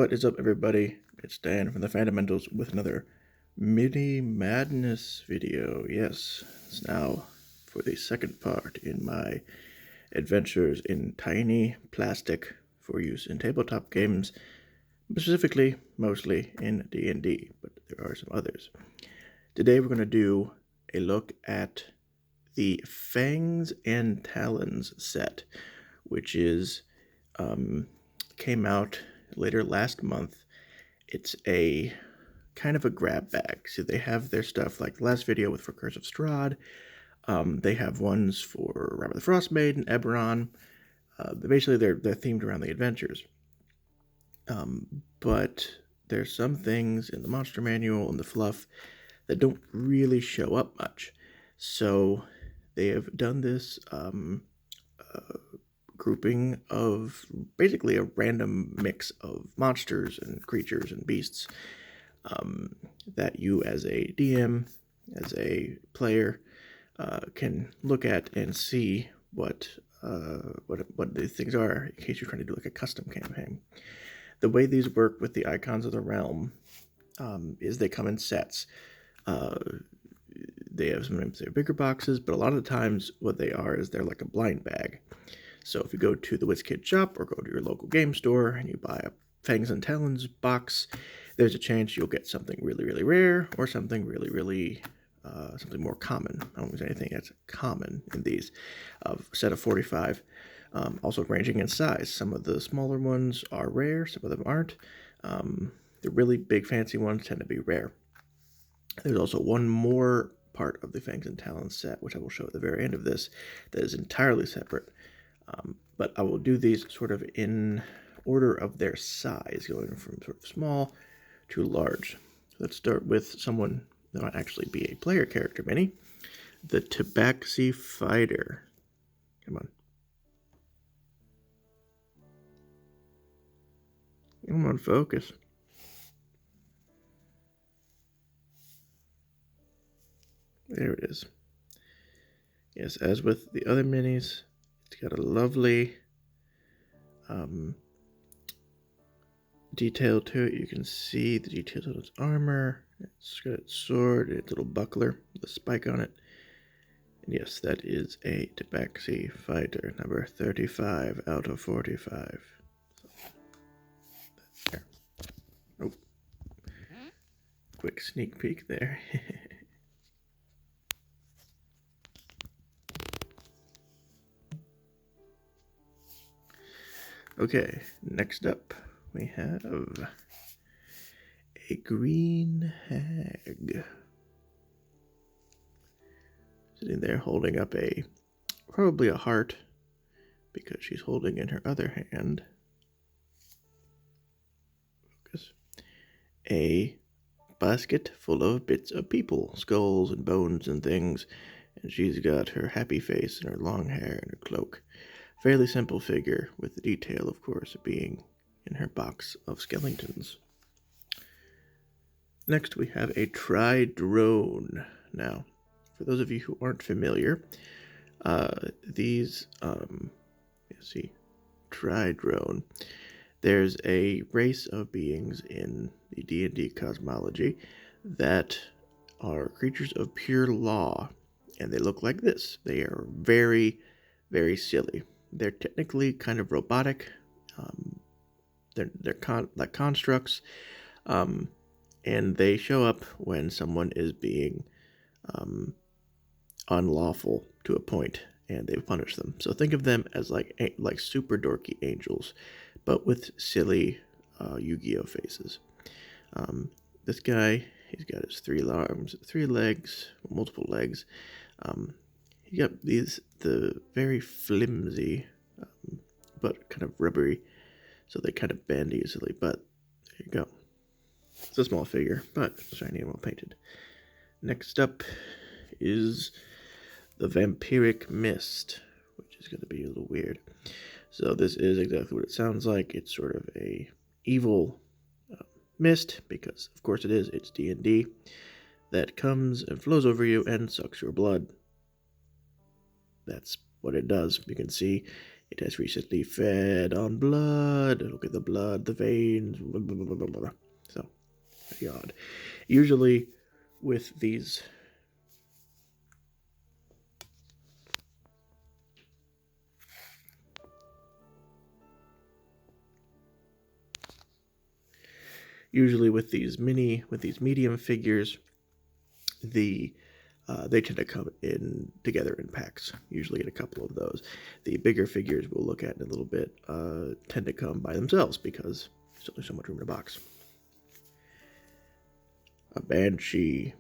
What is up, everybody? It's Dan from the Fundamentals with another Mini Madness video. Yes, it's now for the second part in my adventures in tiny plastic for use in tabletop games, specifically, mostly in D&D, but there are some others. Today we're going to do a look at the Fangs and Talons set, which is came out later last month. It's a kind of a grab bag. So they have their stuff like the last video with for Curse of Strahd. They have ones for Rime of the Frost Maiden, Eberron. Basically, they're themed around the adventures. But there's some things in the monster manual and the fluff that don't really show up much. So they have done this grouping of basically a random mix of monsters and creatures and beasts that you as a DM, as a player, can look at and see what these things are in case you're trying to do like a custom campaign. The way these work with the Icons of the Realm is they come in sets. They have sometimes they're bigger boxes, but a lot of the times what they are is they're like a blind bag. So if you go to the Wizkids shop or go to your local game store and you buy a Fangs and Talons box, there's a chance you'll get something really, really rare or something really, something more common. I don't think there's anything that's common in these. A set of 45, also ranging in size. Some of the smaller ones are rare, some of them aren't. The really big fancy ones tend to be rare. There's also one more part of the Fangs and Talons set, which I will show at the very end of this, that is entirely separate. But I will do these sort of in order of their size, going from sort of small to large. Let's start with someone that might actually be a player character mini, the Tabaxi Fighter. Come on. Come on, focus. There it is. Yes, as with the other minis, it's got a lovely detail to it. You can see the details on its armor. It's got its sword, its little buckler with a spike on it. And yes, that is a Tabaxi Fighter, number 35 out of 45. So, there. Oh, quick sneak peek there. Okay, next up we have a green hag. Sitting there holding up probably a heart, because she's holding in her other hand, focus, a basket full of bits of people, skulls and bones and things, and she's got her happy face and her long hair and her cloak. Fairly simple figure, with the detail, of course, being in her box of skeletons. Next, we have a Tridrone. Now, for those of you who aren't familiar, these, see, Tridrone. There's a race of beings in the D&D cosmology that are creatures of pure law, and they look like this. They are very, very silly. They're technically kind of robotic. They're like constructs, and they show up when someone is being unlawful to a point, and they punish them. So think of them as like super dorky angels, but with silly Yu-Gi-Oh faces. This guy, he's got his 3 arms, 3 legs, multiple legs. He got the very flimsy, but kind of rubbery, so they kind of bend easily, but there you go. It's a small figure, but shiny and well painted. Next up is the Vampiric Mist, which is going to be a little weird. So this is exactly what it sounds like. It's sort of a evil mist, because of course it is. It's D&D, that comes and flows over you and sucks your blood. That's what it does. You can see It has recently fed on blood. Look at the blood, the veins, blah, blah, blah, blah, blah. So, very odd. Usually with these... Usually with these medium figures, they tend to come in together in packs. Usually get a couple of those. The bigger figures we'll look at in a little bit tend to come by themselves because there's only so much room in a box. A Banshee.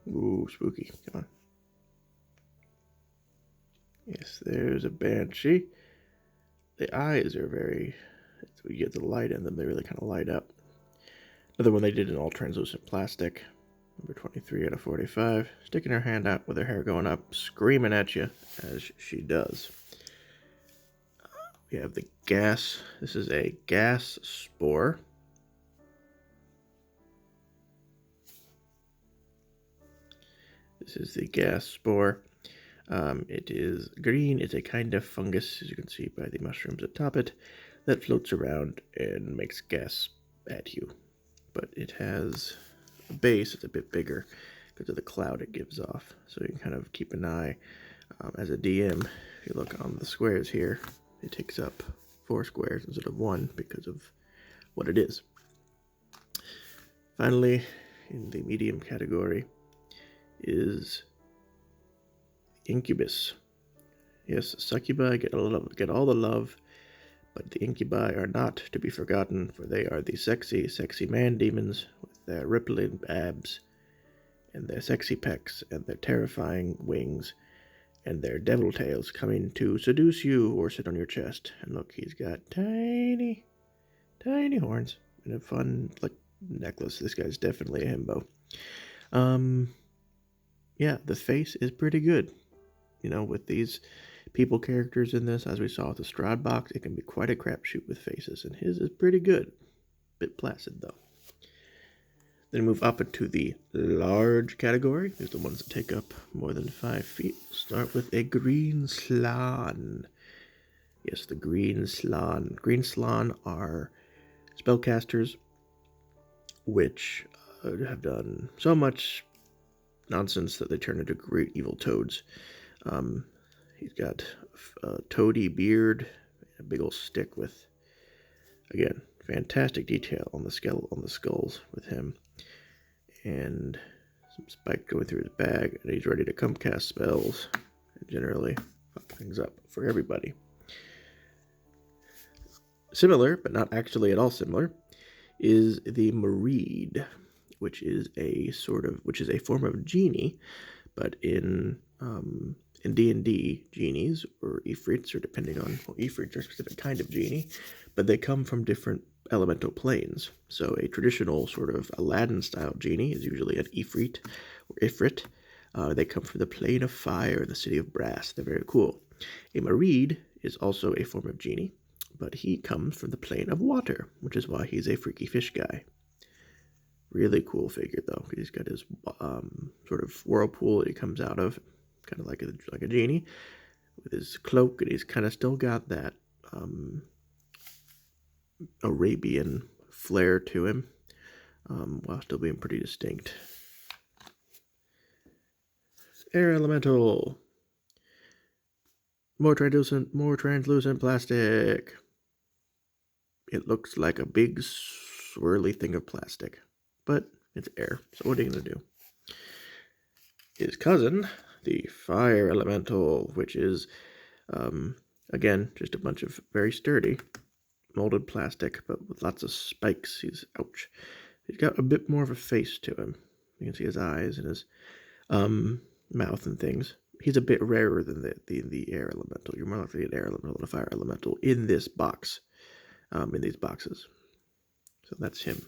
Ooh, spooky. Come on. Yes, there's a Banshee. The eyes are very... We get the light in them, they really kind of light up. Another one they did in all translucent plastic. Number 23 out of 45. Sticking her hand out with her hair going up, screaming at you as she does. We have the gas. This is a gas spore. This is the gas spore. It is green. It's a kind of fungus, as you can see by the mushrooms atop it, that floats around and makes gas at you. But it has a base that's a bit bigger because of the cloud it gives off. So you can kind of keep an eye. As a DM, if you look on the squares here, it takes up 4 squares instead of 1 because of what it is. Finally, in the medium category is Incubus. Yes, succubi get all the love, but the incubi are not to be forgotten, for they are the sexy, sexy man demons with their rippling abs and their sexy pecs and their terrifying wings and their devil tails coming to seduce you or sit on your chest. And look, he's got tiny, tiny horns and a fun, like, necklace. This guy's definitely a himbo. Yeah, the face is pretty good. You know, with these people characters in this, as we saw with the Strahd box, it can be quite a crapshoot with faces, and his is pretty good. Bit placid, though. Then move up into the large category. There's the ones that take up more than 5 feet. Start with a green slan. Yes, the green slan. Green slan are spellcasters which have done so much nonsense that they turn into great evil toads. He's got a toady beard, a big old stick with, again, fantastic detail on the skulls with him, and some spike going through his bag, and he's ready to come cast spells and generally fuck things up for everybody. Similar, but not actually at all similar, is the Mareed, which is a form of genie, but in D&D, genies, or Ifrits, or depending on, well, Ifrits are a specific kind of genie, but they come from different elemental planes. So a traditional sort of Aladdin-style genie is usually an Ifrit, or Ifrit. They come from the plane of fire in the city of brass. They're very cool. A Mareed is also a form of genie, but he comes from the plane of water, which is why he's a freaky fish guy. Really cool figure, though. He's got his sort of whirlpool that he comes out of, kind of like a genie, with his cloak, and he's kind of still got that Arabian flair to him, while still being pretty distinct. Air Elemental. More translucent plastic. It looks like a big swirly thing of plastic, but it's air, so what are you going to do? His cousin, the Fire Elemental, which is, again, just a bunch of very sturdy molded plastic, but with lots of spikes. Ouch. He's got a bit more of a face to him. You can see his eyes and his mouth and things. He's a bit rarer than the Air Elemental. You're more likely an Air Elemental than a Fire Elemental in this box, in these boxes. So that's him.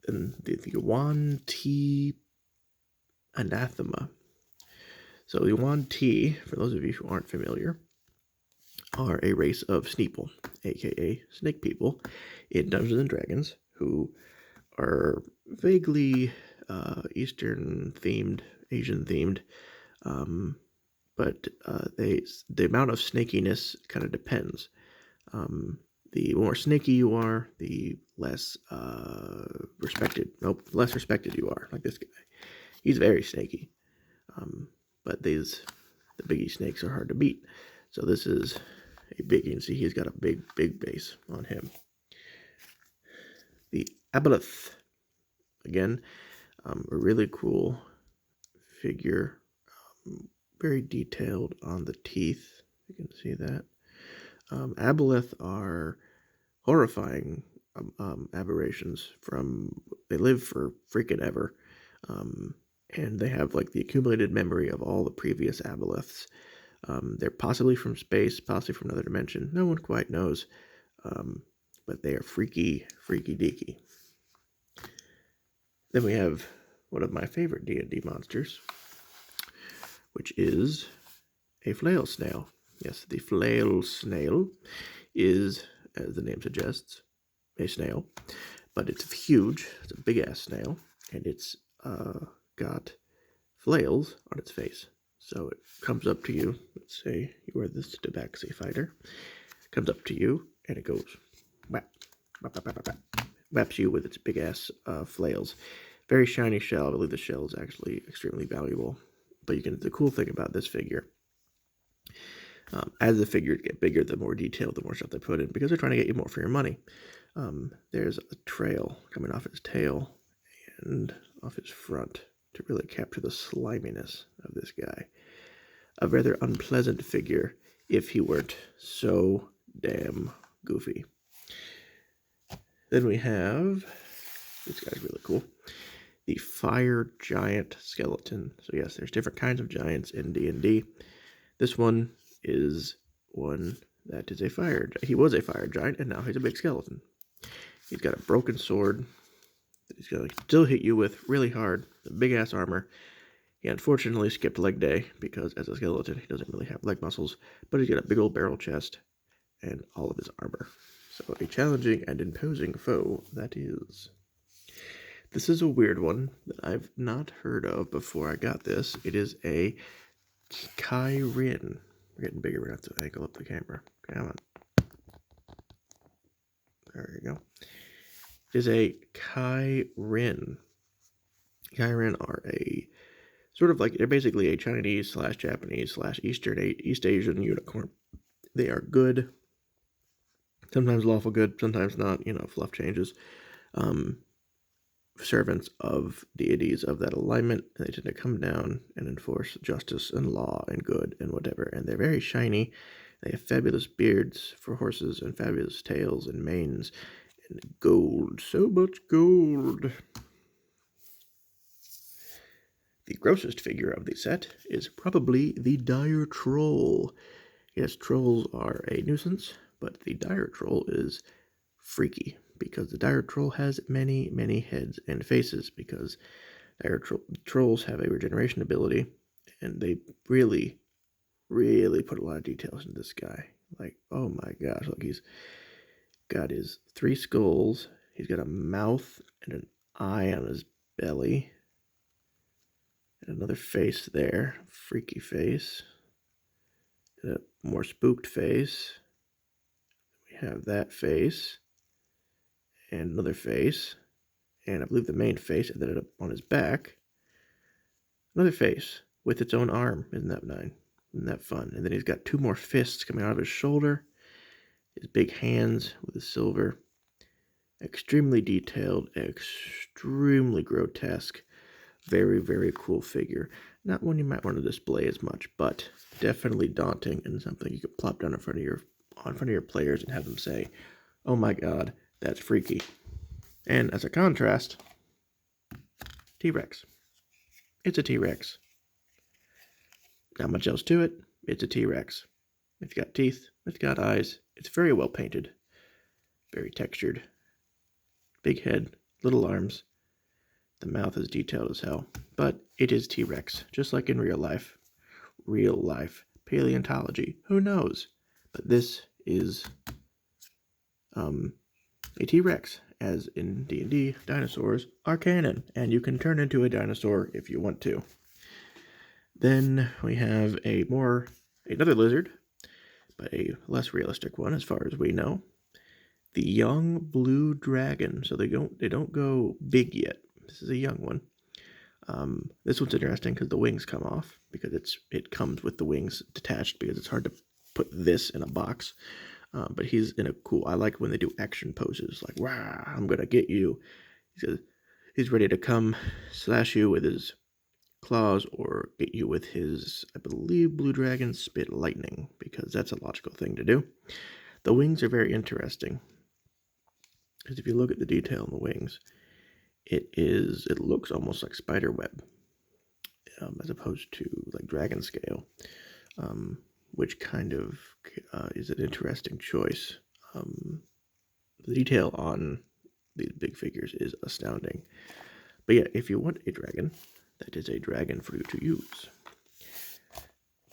Then the OneT Anathema. So the OneT, for those of you who aren't familiar, are a race of Sneeple, aka snake people, in Dungeons and Dragons, who are vaguely Eastern themed, Asian themed, but the amount of snakiness kind of depends. The more snaky you are, the less less respected you are. Like this guy, he's very snaky, but the biggie snakes are hard to beat. So this is a big. You can see he's got a big base on him. The Aboleth, again, a really cool figure, very detailed on the teeth. You can see that. Aboleth are horrifying aberrations. They live for freaking ever, and they have like the accumulated memory of all the previous Aboleths. They're possibly from space, possibly from another dimension. No one quite knows, but they are freaky deaky. Then we have one of my favorite D&D monsters, which is a Flail Snail. Yes, the Flail Snail is, as the name suggests, a snail, but it's huge. It's a big-ass snail, and it's got flails on its face. So it comes up to you. Let's say you are this Tabaxi Fighter. It comes up to you, and it goes whap, whap, whap, whap, whap. Whaps you with its big-ass flails. Very shiny shell. I believe the shell is actually extremely valuable. But the cool thing about this figure, as the figures get bigger, the more detailed, the more stuff they put in, because they're trying to get you more for your money. There's a trail coming off his tail and off his front to really capture the sliminess of this guy. A rather unpleasant figure if he weren't so damn goofy. Then we have, this guy's really cool, the Fire Giant Skeleton. So yes, there's different kinds of giants in D&D. This one is one that is he was a fire giant, and now he's a big skeleton. He's got a broken sword that he's going to still hit you with really hard, the big-ass armor. He unfortunately skipped leg day, because as a skeleton, he doesn't really have leg muscles, but he's got a big old barrel chest and all of his armor. So a challenging and imposing foe that is. This is a weird one that I've not heard of before I got this. It is a Kairin. We're getting bigger. We're going to have to angle up the camera. Come on. There you go. It is a Kairin. Kairin are a sort of like, they're basically a Chinese / Japanese / East Asian unicorn. They are good. Sometimes lawful good, sometimes not. Fluff changes. Servants of deities of that alignment, and they tend to come down and enforce justice and law and good and whatever. And they're very shiny. They have fabulous beards for horses and fabulous tails and manes and gold. So much gold. The grossest figure of the set is probably the Dire Troll. Yes, trolls are a nuisance, but the Dire Troll is freaky, because the Dire Troll has many, many heads and faces, because trolls have a regeneration ability, and they really, really put a lot of details into this guy. Like, oh my gosh, look, he's got his 3 skulls, he's got a mouth and an eye on his belly, and another face there, freaky face, and a more spooked face. We have that face, and another face, and I believe the main face, and then on his back, another face with its own arm. Isn't that nice? Isn't that fun? And then he's got 2 more fists coming out of his shoulder, his big hands with the silver. Extremely detailed, extremely grotesque, very, very cool figure. Not one you might want to display as much, but definitely daunting, and something you could plop down in front of your players and have them say, "Oh my God, that's freaky." And as a contrast, TRex. It's a TRex. Not much else to it. It's a TRex. It's got teeth. It's got eyes. It's very well painted. Very textured. Big head. Little arms. The mouth is detailed as hell. But it is TRex, just like in real life. Real life. Paleontology. Who knows? But this is a T-Rex, as in D&D, dinosaurs are canon, and you can turn into a dinosaur if you want to. Then we have another lizard, but a less realistic one as far as we know. The young blue dragon. So they don't go big yet. This is a young one. This one's interesting because the wings come off, because it comes with the wings detached, because it's hard to put this in a box. But he's in a cool. I like when they do action poses, like "Rah, I'm gonna get you." He's ready to come slash you with his claws or get you with his, I believe, blue dragon spit lightning, because that's a logical thing to do. The wings are very interesting, because if you look at the detail in the wings, it looks almost like spider web, as opposed to like dragon scale, which kind of is an interesting choice. The detail on these big figures is astounding. But yeah, if you want a dragon, that is a dragon for you to use.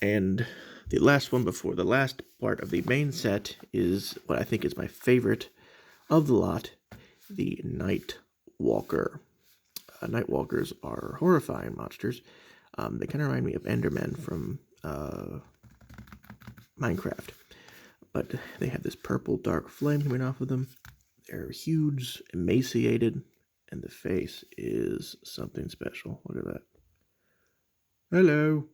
And the last one before the last part of the main set is what I think is my favorite of the lot, the Night Walker. Night Walkers are horrifying monsters. They kind of remind me of Enderman from Minecraft. But they have this purple dark flame coming off of them. They're huge, emaciated, and the face is something special. Look at that. Hello,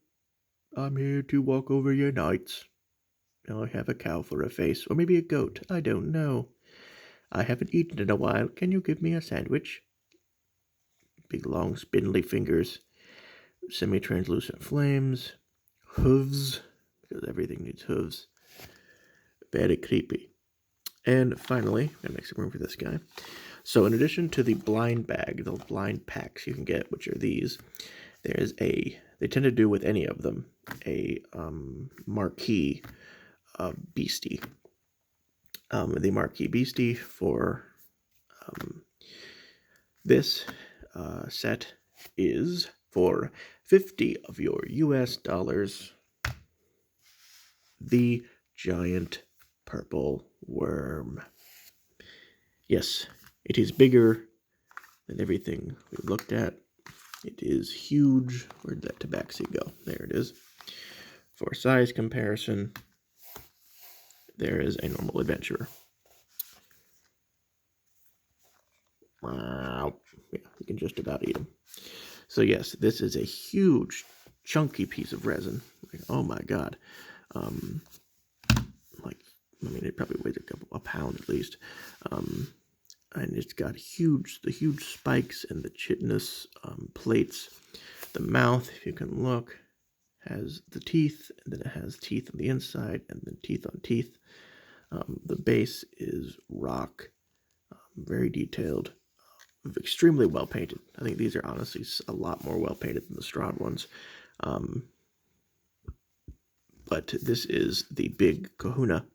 I'm here to walk over your nights. I have a cow for a face, or maybe a goat, I don't know. I haven't eaten in a while. Can you give me a sandwich? Big long spindly fingers, semi-translucent flames, hooves, because everything needs hooves. Very creepy. And finally, I'm gonna make some room for this guy. So in addition to the blind bag, the blind packs you can get, which are these, they tend to do with any of them, a marquee beastie. The marquee beastie for this set is for 50 of your US dollars, the giant purple worm. Yes, it is bigger than everything we looked at. It is huge. Where'd that Tabaxi go? There it is. For size comparison, there is a normal adventurer. Wow. Yeah, you can just about eat them. So yes, this is a huge, chunky piece of resin. Like, oh my god. It probably weighs a pound at least. And it's got the huge spikes and the chitinous plates. The mouth, if you can look, has the teeth, and then it has teeth on the inside, and then teeth on teeth. The base is rock, very detailed, extremely well painted. I think these are honestly a lot more well painted than the Strahd ones. But this is the big kahuna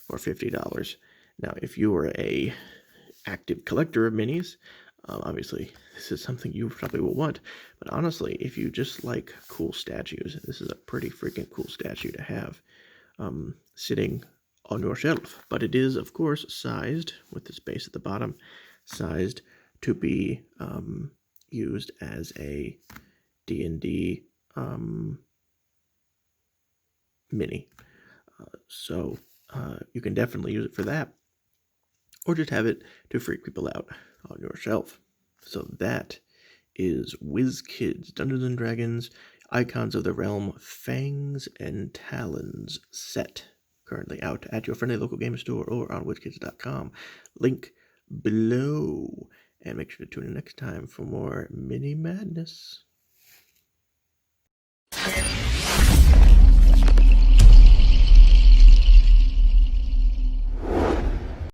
for $50. Now, if you are a active collector of minis, obviously this is something you probably will want. But honestly, if you just like cool statues, this is a pretty freaking cool statue to have sitting on your shelf. But it is, of course, sized with the space at the bottom, sized to be used as a D&D mini. So you can definitely use it for that, or just have it to freak people out on your shelf. So that is Wizkids Dungeons & Dragons Icons of the Realm Fangs and Talons set, currently out at your friendly local game store or on Wizkids.com. Link below. And make sure to tune in next time for more mini madness.